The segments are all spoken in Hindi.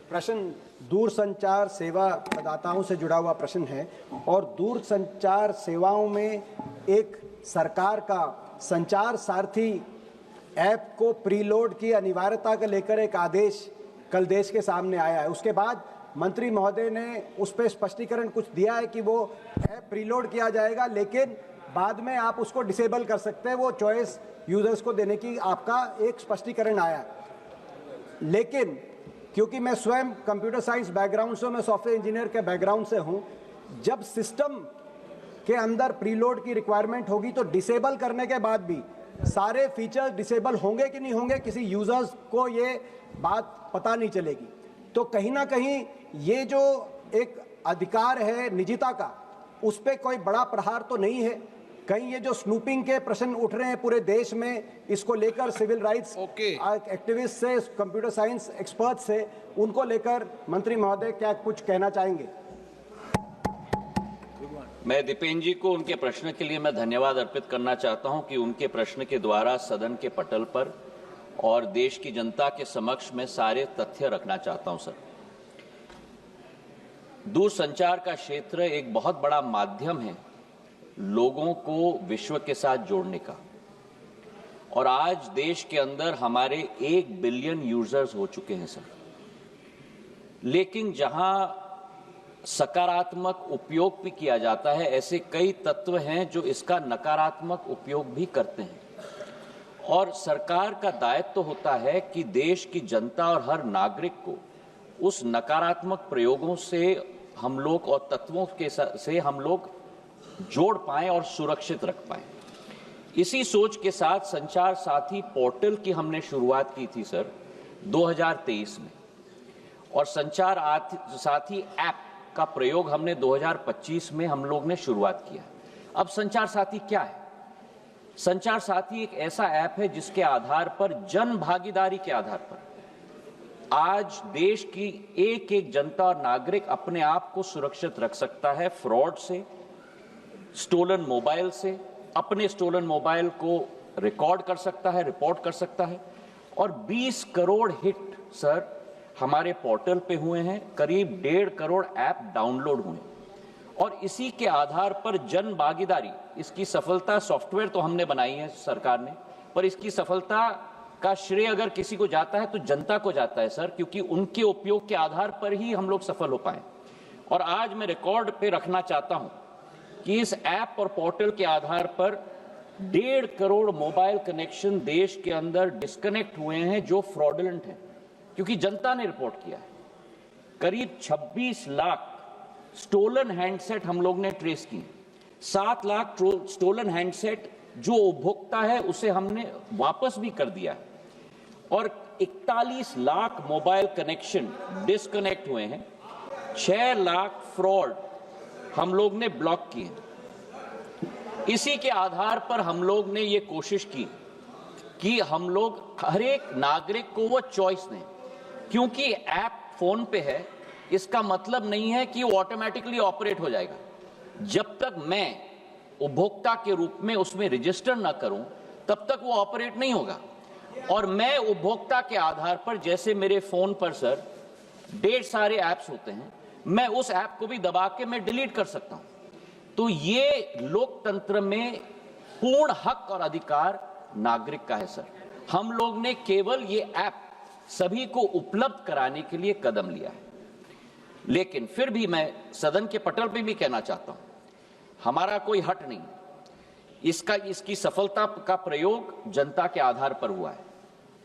प्रश्न दूरसंचार सेवा प्रदाताओं से जुड़ा हुआ प्रश्न है और दूरसंचार सेवाओं में एक सरकार का संचार सारथी ऐप को प्रीलोड की अनिवार्यता को लेकर एक आदेश कल देश के सामने आया है। उसके बाद मंत्री महोदय ने उस पर स्पष्टीकरण कुछ दिया है कि वो ऐप प्रीलोड किया जाएगा, लेकिन बाद में आप उसको डिसेबल कर सकते हैं, वो चॉइस यूजर्स को देने की आपका एक स्पष्टीकरण आया। लेकिन क्योंकि मैं स्वयं कंप्यूटर साइंस बैकग्राउंड से, मैं सॉफ्टवेयर इंजीनियर के बैकग्राउंड से हूं, जब सिस्टम के अंदर प्रीलोड की रिक्वायरमेंट होगी तो डिसेबल करने के बाद भी सारे फीचर्स डिसेबल होंगे कि नहीं होंगे, किसी यूजर्स को ये बात पता नहीं चलेगी। तो कहीं ना कहीं ये जो एक अधिकार है निजता का, उस पर कोई बड़ा प्रहार तो नहीं है? कहीं ये जो स्नूपिंग के प्रश्न उठ रहे हैं पूरे देश में, इसको लेकर सिविल राइट्स एक्टिविस्ट से, कंप्यूटर साइंस एक्सपर्ट से, उनको लेकर मंत्री महोदय क्या कुछ कहना चाहेंगे? मैं दीपेन जी को उनके प्रश्न के लिए मैं धन्यवाद अर्पित करना चाहता हूं कि उनके प्रश्न के द्वारा सदन के पटल पर और देश की जनता के समक्ष में सारे तथ्य रखना चाहता हूं। सर, दूरसंचार का क्षेत्र एक बहुत बड़ा माध्यम है लोगों को विश्व के साथ जोड़ने का, और आज देश के अंदर हमारे 1 बिलियन यूजर्स हो चुके हैं सर। लेकिन जहां सकारात्मक उपयोग भी किया जाता है, ऐसे कई तत्व हैं जो इसका नकारात्मक उपयोग भी करते हैं, और सरकार का दायित्व तो होता है कि देश की जनता और हर नागरिक को उस नकारात्मक प्रयोगों से हम लोग और तत्वों के से हम लोग जोड़ पाएं और सुरक्षित रख पाएं। इसी सोच के साथ संचार साथी पोर्टल की हमने शुरुआत की थी सर 2023 में, और संचार साथी ऐप का प्रयोग हमने 2025 में हम लोग ने शुरुआत किया। अब संचार साथी क्या है? संचार साथी एक ऐसा ऐप है जिसके आधार पर, जन भागीदारी के आधार पर, आज देश की एक एक जनता और नागरिक अपने आप को सुरक्षित रख सकता है फ्रॉड से, स्टोलन मोबाइल से, अपने स्टोलन मोबाइल को रिकॉर्ड कर सकता है, रिपोर्ट कर सकता है। और 20 करोड़ हिट सर हमारे पोर्टल पे हुए हैं, करीब 1.5 करोड़ ऐप डाउनलोड हुए, और इसी के आधार पर जन भागीदारी, इसकी सफलता, सॉफ्टवेयर तो हमने बनाई है सरकार ने, पर इसकी सफलता का श्रेय अगर किसी को जाता है तो जनता को जाता है सर, क्योंकि उनके उपयोग के आधार पर ही हम लोग सफल हो पाए। और आज मैं रिकॉर्ड पे रखना चाहता हूं कि इस ऐप और पोर्टल के आधार पर 1.5 करोड़ मोबाइल कनेक्शन देश के अंदर डिस्कनेक्ट हुए हैं जो फ्रॉडुलेंट हैं, क्योंकि जनता ने रिपोर्ट किया है। करीब 26 लाख स्टोलन हैंडसेट हम लोग ने ट्रेस किए, 7 लाख स्टोलन हैंडसेट जो उपभोक्ता है उसे हमने वापस भी कर दिया है, और 41 लाख मोबाइल कनेक्शन डिस्कनेक्ट हुए हैं, 6 लाख फ्रॉड हम लोग ने ब्लॉक किए। इसी के आधार पर हम लोग ने ये कोशिश की कि हम लोग हर एक नागरिक को वो चॉइस दें, क्योंकि ऐप फोन पे है, इसका मतलब नहीं है कि वो ऑटोमेटिकली ऑपरेट हो जाएगा। जब तक मैं उपभोक्ता के रूप में उसमें रजिस्टर ना करूं, तब तक वो ऑपरेट नहीं होगा। और मैं उपभोक्ता के आधार पर, जैसे मेरे फोन पर सर ढेर सारे ऐप्स होते हैं, मैं उस ऐप को भी दबा के मैं डिलीट कर सकता हूं। तो ये लोकतंत्र में पूर्ण हक और अधिकार नागरिक का है सर। हम लोग ने केवल ये ऐप सभी को उपलब्ध कराने के लिए कदम लिया है। लेकिन फिर भी मैं सदन के पटल पे भी कहना चाहता हूं, हमारा कोई हट नहीं, इसकी सफलता का प्रयोग जनता के आधार पर हुआ है।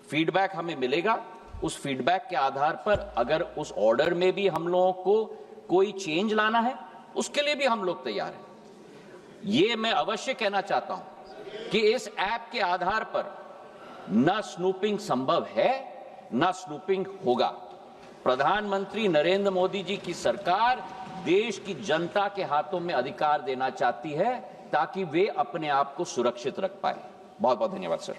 फीडबैक हमें मिलेगा, उस फीडबैक के आधार पर अगर उस ऑर्डर में भी हम लोगों को कोई चेंज लाना है, उसके लिए भी हम लोग तैयार हैं। ये मैं अवश्य कहना चाहता हूं कि इस ऐप के आधार पर न स्नूपिंग संभव है, न स्नूपिंग होगा। प्रधानमंत्री नरेंद्र मोदी जी की सरकार देश की जनता के हाथों में अधिकार देना चाहती है ताकि वे अपने आप को सुरक्षित रख पाए। बहुत बहुत धन्यवाद सर।